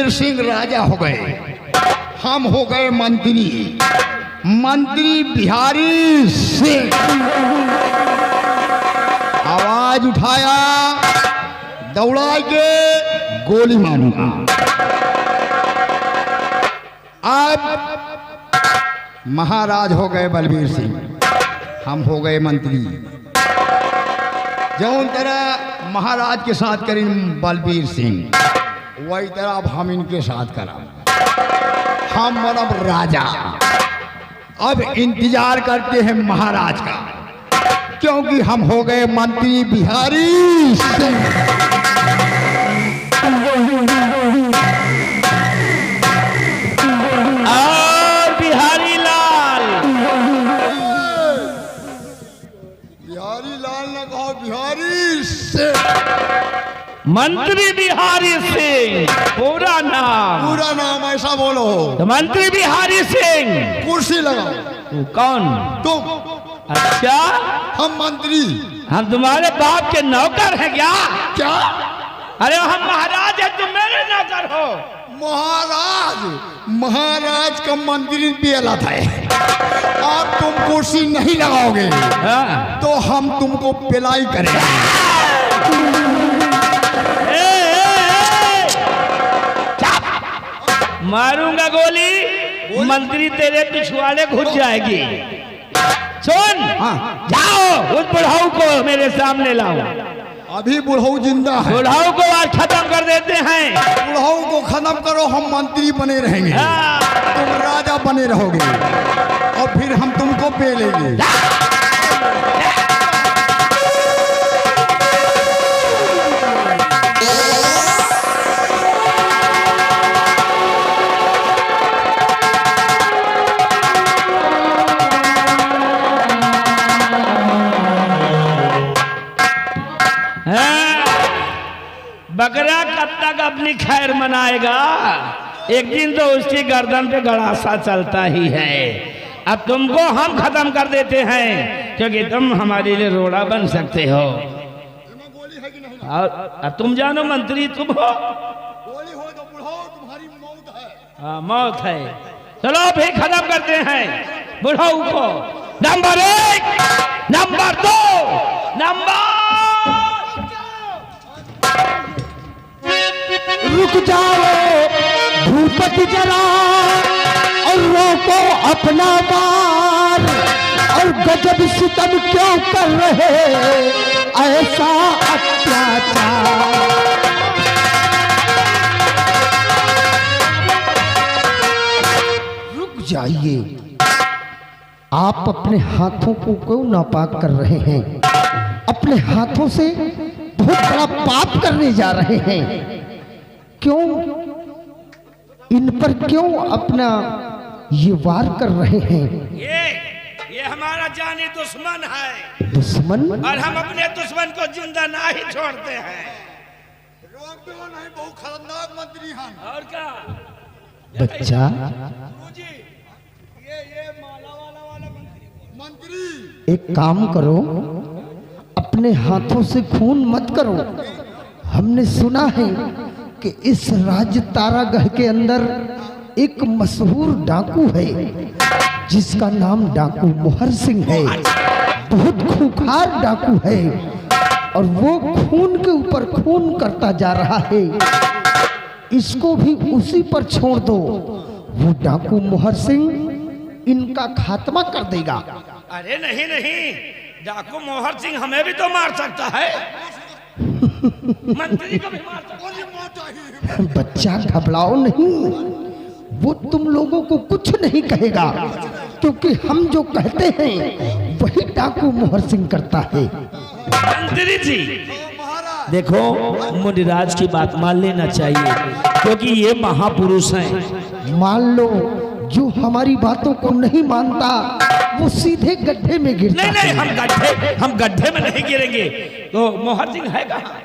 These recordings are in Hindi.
बलबीर सिंह राजा हो गए, हम हो गए मंत्री। मंत्री बिहारी सिंह आवाज उठाया, दौड़ा के गोली मारूंगा। अब महाराज हो गए बलबीर सिंह, हम हो गए मंत्री। जौन तरह महाराज के साथ करें बलबीर सिंह, वही तरह अब हम इनके साथ करा। हम मतलब राजा अब इंतजार करते हैं महाराज का, क्योंकि हम हो गए मंत्री बिहारी सिंह। और बिहारी लाल, बिहारी लाल ने कहा बिहारी सिंह। मंत्री बिहारी सिंह पूरा नाम? पूरा नाम ऐसा बोलो। तो मंत्री बिहारी सिंह। कुर्सी लगाओ। तू कौन? तुम। अच्छा, हम मंत्री। हम तुम्हारे बाप के नौकर हैं क्या? क्या? अरे हम महाराज हैं, तुम मेरे नौकर हो। महाराज, महाराज का मंत्री भी अलग है। आप तुम कुर्सी नहीं लगाओगे हाँ। तो हम तुमको पिलाई करेंगे। मारूंगा गोली, मंत्री तेरे पिछवाड़े घुस जाएगी। सुन, हाँ। जाओ उस बुढ़ाऊ को मेरे सामने लाओ। अभी बुढ़ऊ जिंदा है। बुढ़ाऊ को आज खत्म कर देते हैं। बुढ़ऊ को खत्म करो, हम मंत्री बने रहेंगे। हाँ। तुम राजा बने रहोगे और फिर हम तुमको पे लेंगे। बकरा कब तक अपनी खैर मनाएगा? एक दिन तो उसकी गर्दन पे गड़ासा चलता ही है। अब तुमको हम खत्म कर देते हैं, क्योंकि तुम हमारे लिए रोड़ा बन सकते हो। और अब तुम जानो मंत्री तुम हो। गोली हो तो बुढ़ऊ, तुम्हारी मौत है। हाँ, मौत है। चलो फिर खत्म करते हैं बुढ़ऊ को। Number 1, number 2, number. रुक जाओ भूपति जरा और रोको अपना वार, और गजब सितम क्यों कर रहे ऐसा अत्याचार। रुक जाइए, आप अपने हाथों को क्यों नापाक कर रहे हैं? अपने हाथों से बहुत बड़ा पाप करने जा रहे हैं। क्यों इन पर क्यों अपना ये वार कर रहे हैं? ये हमारा जानी दुश्मन है। दुश्मन? और हम अपने दुश्मन को जिंदा ना ही छोड़ते हैं। रोक दो नहीं, बहुत खतरनाक मंत्री हैं। और क्या बच्चा, ये माला वाला मंत्री। एक काम करो, अपने हाथों से खून मत करो। हमने सुना है कि इस राज्य तारागढ़ के अंदर एक मशहूर डाकू है जिसका नाम डाकू मोहर सिंह है। बहुत खूंखार डाकू है और वो खून के ऊपर खून करता जा रहा है। इसको भी उसी पर छोड़ दो, वो डाकू मोहर सिंह इनका खात्मा कर देगा। अरे नहीं नहीं, डाकू मोहर सिंह हमें भी तो मार सकता है। मंत्री को भी मार सकता है। बच्चा घबराओ नहीं, वो तुम लोगों को कुछ नहीं कहेगा, क्योंकि हम जो कहते हैं वही डाकू मोहर सिंह करता है। मंत्री जी देखो, मुनिराज की बात मान लेना चाहिए, क्योंकि ये महापुरुष हैं। मान लो, जो हमारी बातों को नहीं मानता वो सीधे गड्ढे में गिरता है। नहीं, हम गड्ढे में नहीं गिरेंगे। तो मोहर सिंह है कहाँ?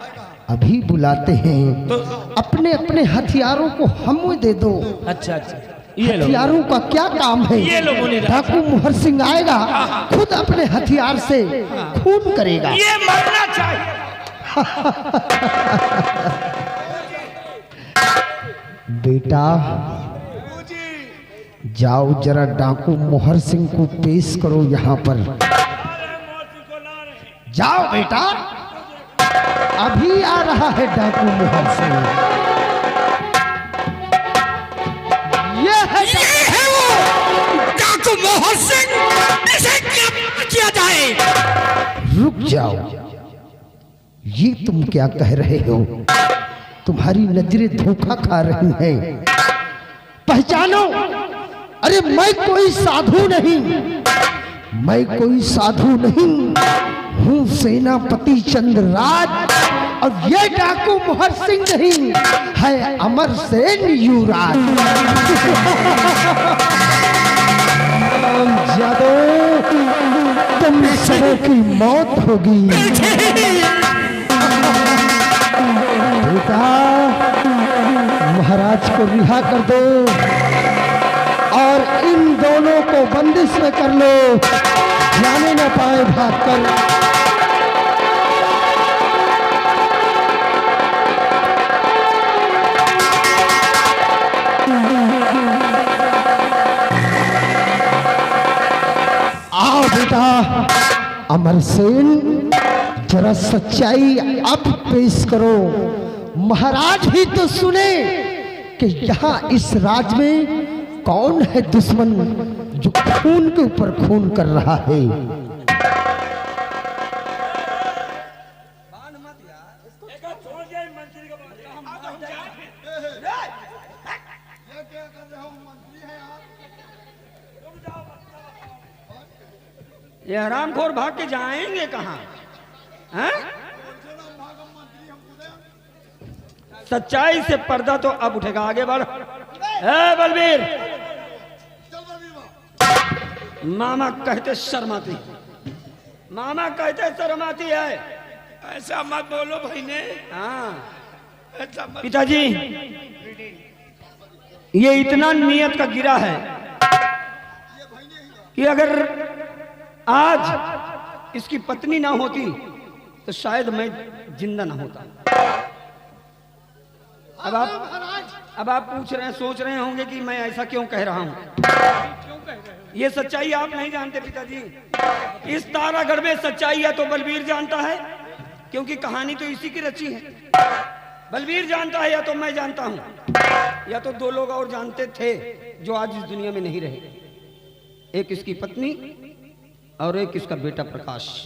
अभी बुलाते हैं। तो अपने अपने हथियारों को हमें दे दो। अच्छा, ये लो। हथियारों का क्या काम है? ये लो मुनिराज। डाकू मोहर सिंह आएगा, खुद अपने हथियार से खून करेगा। ये मरना चाहिए। बेटा जाओ जरा डाकू मोहर सिंह को पेश करो यहाँ पर। जाओ बेटा, अभी आ रहा है डाकू मोहर सिंह। ये है वो डाकू मोहर सिंह, इसे क्या किया जाए? रुक जाओ, ये तुम क्या कह रहे हो? तुम्हारी नजरें धोखा खा रही हैं। पहचानो, अरे मैं कोई साधु नहीं, मैं कोई साधु नहीं हूँ, सेनापति चंद्रराज। और ये डाकू मोहर सिंह नहीं है, अमर सेन युवराज। जादू, तुम सबों की मौत होगी। बेटा, महाराज को रिहा कर दो और इन दोनों को बंदिश में कर लो, जाने न पाए भागकर। आओ बेटा अमरसेन, जरा सच्चाई अब पेश करो। महाराज ही तो सुने कि यहाँ इस राज में कौन है दुश्मन जो खून के ऊपर खून कर रहा है। ये हरामखोर भाग के जाएंगे कहाँ? हैं? सच्चाई से पर्दा तो अब उठेगा। आगे बढ़। बलबीर, मामा कहते शर्माती, मामा कहते शर्माती है। ऐसा मत बोलो भाई ने। हाँ ऐसा मत। पिताजी, ये इतना नियत का गिरा है कि अगर आज इसकी पत्नी ना होती तो शायद मैं जिंदा ना होता। अब आप पूछ रहे हैं, सोच रहे होंगे कि मैं ऐसा क्यों कह रहा हूं। ये सच्चाई आप नहीं जानते पिताजी। इस तारागढ़ में सच्चाई या तो बलबीर जानता है, क्योंकि कहानी तो इसी की रची है। बलबीर जानता है या तो मैं जानता हूं, या तो दो लोग और जानते थे जो आज इस दुनिया में नहीं रहे। एक इसकी पत्नी और एक इसका बेटा प्रकाश।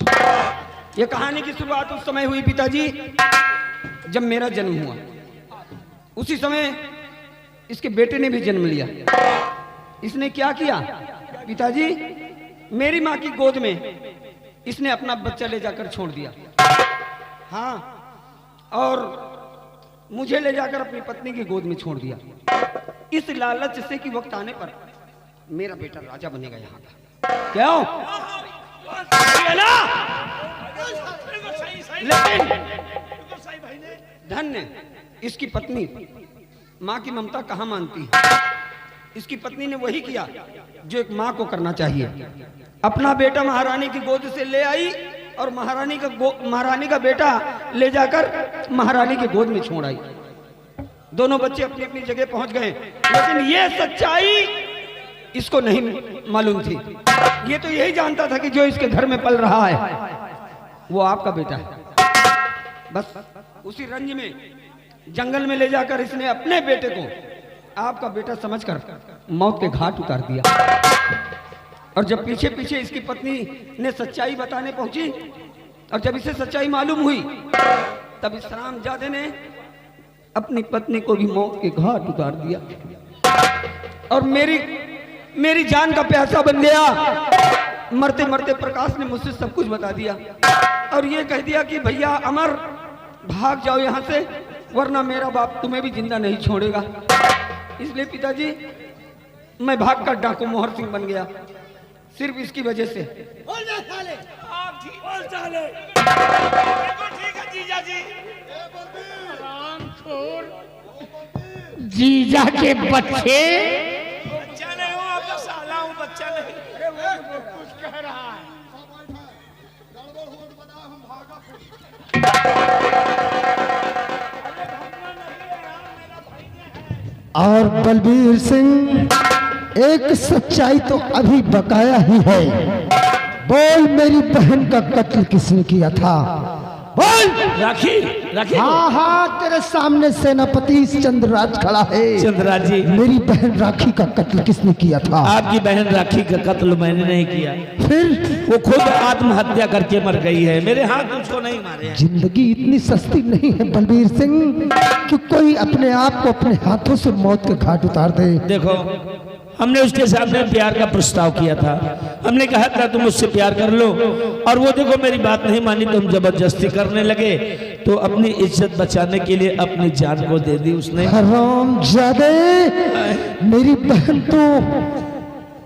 ये कहानी की शुरुआत उस समय हुई पिताजी जब मेरा जन्म हुआ। उसी समय इसके बेटे ने भी जन्म लिया। इसने क्या किया पिताजी? मेरी माँ की गोद में इसने अपना बच्चा ले जाकर छोड़ दिया। हाँ, और मुझे ले जाकर अपनी पत्नी की गोद में छोड़ दिया, इस लालच से कि वक्त आने पर मेरा बेटा राजा बनेगा यहाँ का। क्यों? लेकिन धन्य इसकी पत्नी माँ की ममता कहाँ मानती है। इसकी पत्नी ने वही किया जो एक माँ को करना चाहिए। अपना बेटा महारानी की गोद से ले आई और महारानी का बेटा ले जाकर महारानी की गोद में छोड़ आई। दोनों बच्चे अपनी अपनी जगह पहुंच गए, लेकिन ये सच्चाई इसको नहीं मालूम थी। ये तो यही जानता था कि जो इसके घर में पल रहा है वो आपका बेटा है। बस उसी रंज में जंगल में ले जाकर इसने अपने बेटे को आपका बेटा समझकर मौत के घाट उतार दिया। और जब पीछे पीछे इसकी पत्नी ने सच्चाई बताने पहुंची और जब इसे सच्चाई मालूम हुई, तब इस हरामजादे ने अपनी पत्नी को भी मौत के घाट उतार दिया और मेरी जान का प्यासा बन गया। मरते मरते प्रकाश ने मुझसे सब कुछ बता दिया और ये कह दिया कि भैया अमर, भाग जाओ यहाँ से, वरना मेरा बाप तुम्हें भी जिंदा नहीं छोड़ेगा। इसलिए पिताजी मैं भागकर डाकू मोहर सिंह बन गया, सिर्फ इसकी वजह से। बोल जा साले, आप ठीक बोल साले। ठीक है जीजा जी। जीजा के बच्चे, बच्चा नहीं हूँ, आपका साला हूँ, बच्चा नहीं। अरे वो कुछ कह रहा है। और बलबीर सिंह, एक सच्चाई तो अभी बकाया ही है। बोल, मेरी बहन का कत्ल किसने किया था? बोल। राखी राखी हाँ हाँ, तेरे सामने सेनापति चंद्रराज खड़ा है। चंद्रराज जी, मेरी बहन राखी का कत्ल किसने किया था? आपकी बहन राखी का कत्ल मैंने नहीं किया, फिर वो खुद आत्महत्या करके मर गई है, मेरे हाथ उसको नहीं मारे हैं। जिंदगी इतनी सस्ती नहीं है बलबीर सिंह कि कोई अपने आप को अपने हाथों से मौत के घाट उतार दे। देखो, हमने उसके सामने प्यार का प्रस्ताव किया था, हमने कहा था तुम मुझसे प्यार कर लो, और वो देखो मेरी बात नहीं मानी, तुम जबरदस्ती करने लगे, तो अपनी इज्जत बचाने के लिए अपनी जान को दे दी उसने। हरामजादे, मेरी बहन तो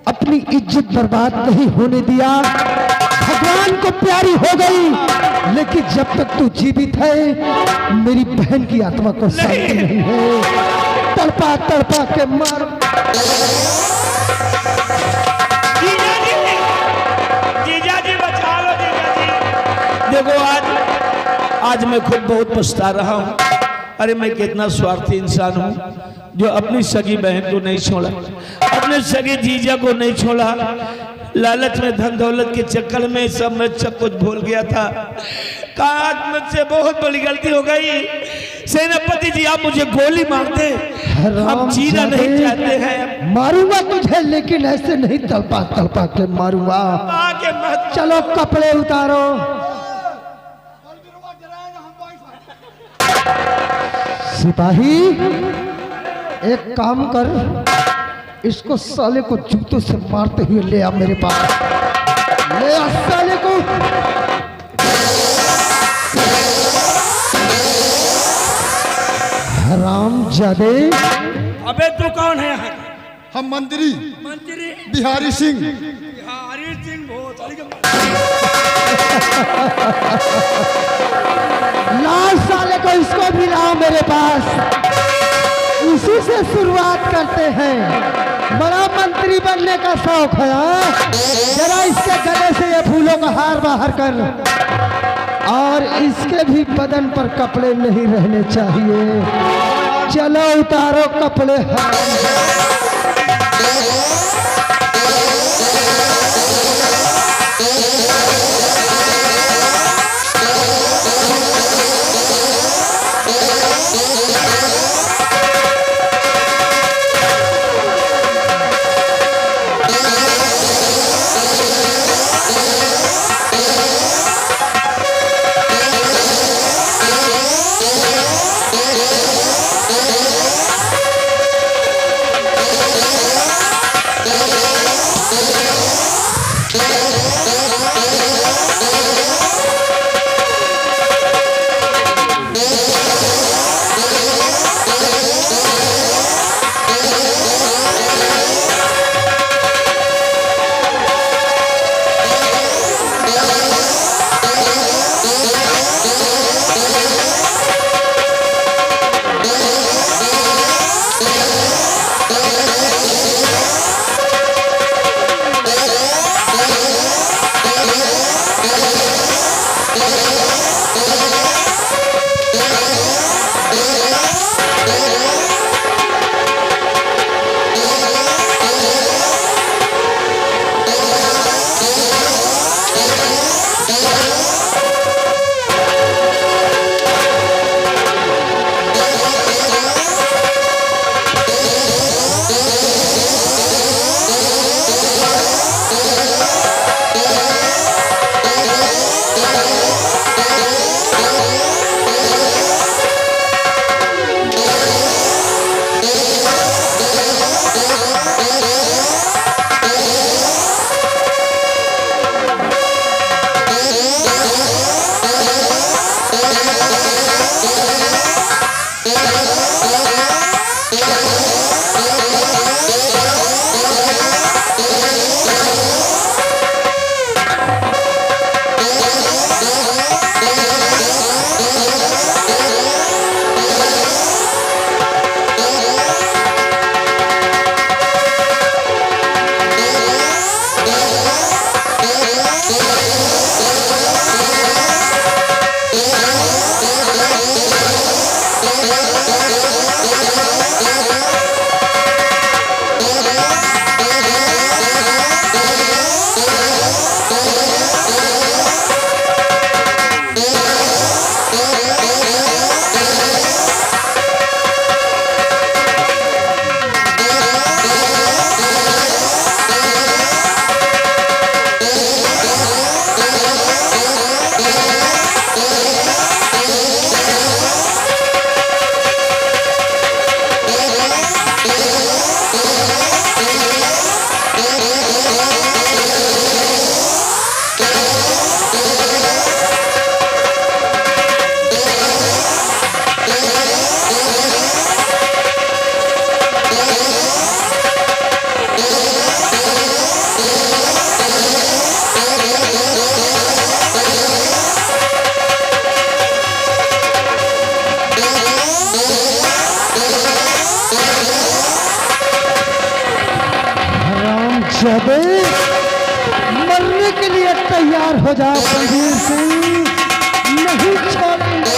अपनी इज्जत बर्बाद नहीं होने दिया, भगवान को प्यारी हो गई, लेकिन जब तक तू जीवित है मेरी बहन की आत्मा को शांति नहीं है। तड़पा तड़पा के मार। जीजा जी बचा लो, जीजा जी। देखो आज मैं खुद बहुत पछता रहा हूँ। अरे मैं कितना स्वार्थी इंसान हूँ जो अपनी सगी बहन को नहीं छोड़ा, अपने सगे जीजा को नहीं छोड़ा, लालच में धन दौलत के चक्कर में सब मैं सब कुछ भूल गया था। आज मुझसे बहुत बड़ी गलती हो गई। सेनापति जी, आप मुझे गोली मार दे, हम जीना नहीं चाहते हैं। मारूंगा तुझे, लेकिन ऐसे नहीं तड़पा तड़पा के मारूंगा। आगे मत। चलो कपड़े उतारो। सिपाही, एक काम कर, इसको साले को जूतों से मारते हुए ले आ मेरे पास। ले आ साले को। हरामजादे। अबे तू कौन है? हम मंत्री मंत्री बिहारी सिंह। बिहारी सिंह बहुत लाओ साले को, इसको भी लाओ मेरे पास। इसी से शुरुआत करते हैं। बड़ा मंत्री बनने का शौक है, हाँ? जरा इसके गले से ये फूलों का हार बाहर कर, और इसके भी बदन पर कपड़े नहीं रहने चाहिए। चलो उतारो कपड़े। चौबे मरने के लिए तैयार हो जाओ बलबीर सिंह, नहीं छोड़ेंगे।